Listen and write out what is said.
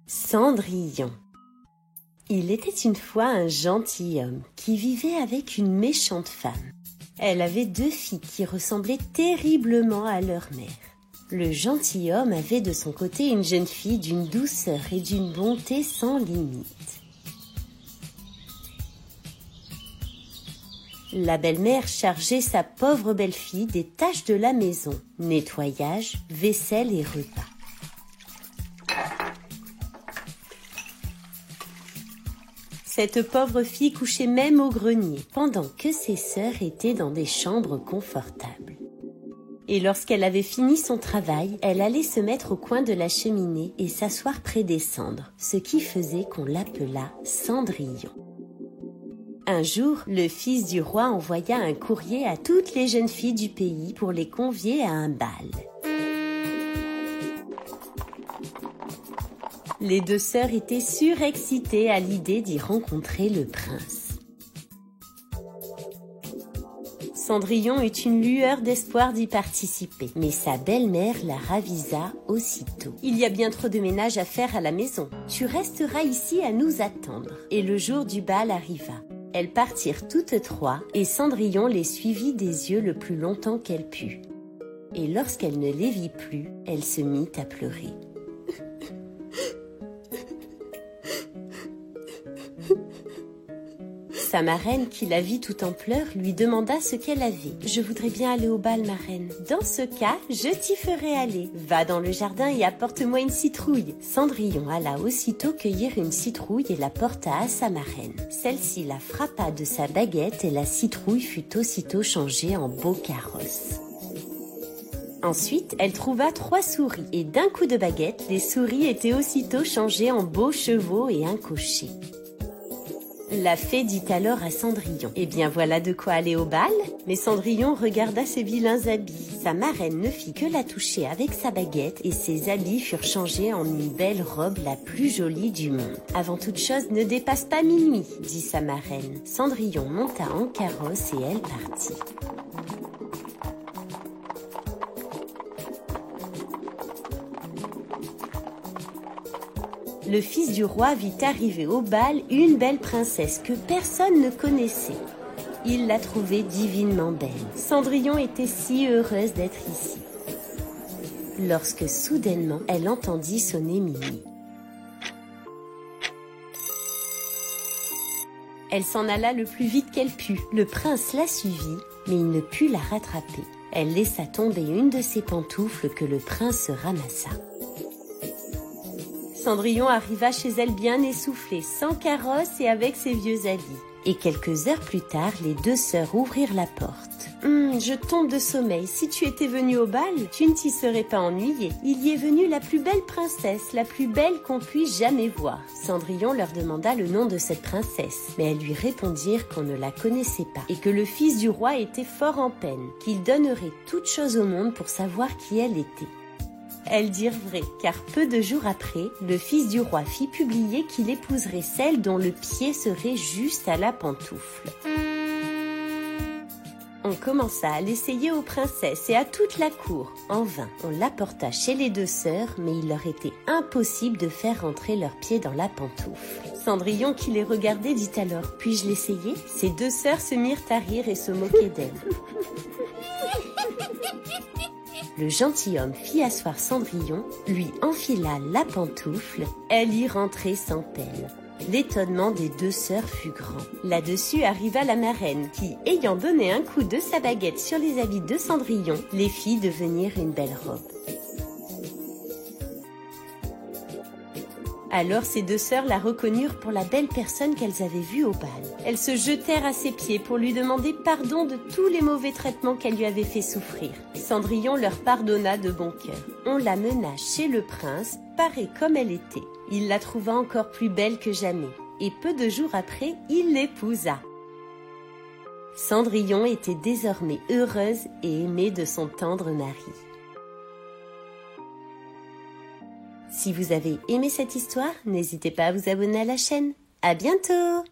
Cendrillon. Il était une fois un gentilhomme qui vivait avec une méchante femme. Elle avait 2 filles qui ressemblaient terriblement à leur mère. Le gentilhomme avait de son côté une jeune fille d'une douceur et d'une bonté sans limite. La belle-mère chargeait sa pauvre belle-fille des tâches de la maison, nettoyage, vaisselle et repas. Cette pauvre fille couchait même au grenier, pendant que ses sœurs étaient dans des chambres confortables. Et lorsqu'elle avait fini son travail, elle allait se mettre au coin de la cheminée et s'asseoir près des cendres, ce qui faisait qu'on l'appela Cendrillon. Un jour, le fils du roi envoya un courrier à toutes les jeunes filles du pays pour les convier à un bal. Les 2 sœurs étaient surexcitées à l'idée d'y rencontrer le prince. Cendrillon eut une lueur d'espoir d'y participer, mais sa belle-mère la ravisa aussitôt. « Il y a bien trop de ménage à faire à la maison. Tu resteras ici à nous attendre. » Et le jour du bal arriva. Elles partirent toutes 3 et Cendrillon les suivit des yeux le plus longtemps qu'elle put. Et lorsqu'elle ne les vit plus, elle se mit à pleurer. Sa marraine, qui la vit tout en pleurs, lui demanda ce qu'elle avait. « Je voudrais bien aller au bal, marraine. »« Dans ce cas, je t'y ferai aller. Va dans le jardin et apporte-moi une citrouille. » Cendrillon alla aussitôt cueillir une citrouille et la porta à sa marraine. Celle-ci la frappa de sa baguette et la citrouille fut aussitôt changée en beau carrosse. Ensuite, elle trouva 3 souris et d'un coup de baguette, les souris étaient aussitôt changées en beaux chevaux et un cocher. La fée dit alors à Cendrillon « Eh bien voilà de quoi aller au bal ?» Mais Cendrillon regarda ses vilains habits. Sa marraine ne fit que la toucher avec sa baguette et ses habits furent changés en une belle robe la plus jolie du monde. « Avant toute chose, ne dépasse pas minuit, » dit sa marraine. Cendrillon monta en carrosse et elle partit. Le fils du roi vit arriver au bal une belle princesse que personne ne connaissait. Il la trouvait divinement belle. Cendrillon était si heureuse d'être ici. Lorsque soudainement, elle entendit sonner minuit. Elle s'en alla le plus vite qu'elle put. Le prince la suivit, mais il ne put la rattraper. Elle laissa tomber une de ses pantoufles que le prince ramassa. Cendrillon arriva chez elle bien essoufflée, sans carrosse et avec ses vieux habits. Et quelques heures plus tard, les 2 sœurs ouvrirent la porte. « Je tombe de sommeil. Si tu étais venue au bal, tu ne t'y serais pas ennuyée. Il y est venue la plus belle princesse, la plus belle qu'on puisse jamais voir. » Cendrillon leur demanda le nom de cette princesse, mais elles lui répondirent qu'on ne la connaissait pas et que le fils du roi était fort en peine, qu'il donnerait toute chose au monde pour savoir qui elle était. Elles dirent vrai, car peu de jours après, le fils du roi fit publier qu'il épouserait celle dont le pied serait juste à la pantoufle. On commença à l'essayer aux princesses et à toute la cour. En vain, on l'apporta chez les 2 sœurs, mais il leur était impossible de faire rentrer leurs pieds dans la pantoufle. Cendrillon, qui les regardait, dit alors « Puis-je l'essayer ?» Ces 2 sœurs se mirent à rire et se moquer d'elle. Le gentilhomme fit asseoir Cendrillon, lui enfila la pantoufle, elle y rentrait sans peine. L'étonnement des 2 sœurs fut grand. Là-dessus arriva la marraine qui, ayant donné un coup de sa baguette sur les habits de Cendrillon, les fit devenir une belle robe. Alors ces 2 sœurs la reconnurent pour la belle personne qu'elles avaient vue au bal. Elles se jetèrent à ses pieds pour lui demander pardon de tous les mauvais traitements qu'elle lui avait fait souffrir. Cendrillon leur pardonna de bon cœur. On la mena chez le prince, parée comme elle était. Il la trouva encore plus belle que jamais, et peu de jours après, il l'épousa. Cendrillon était désormais heureuse et aimée de son tendre mari. Si vous avez aimé cette histoire, n'hésitez pas à vous abonner à la chaîne. À bientôt!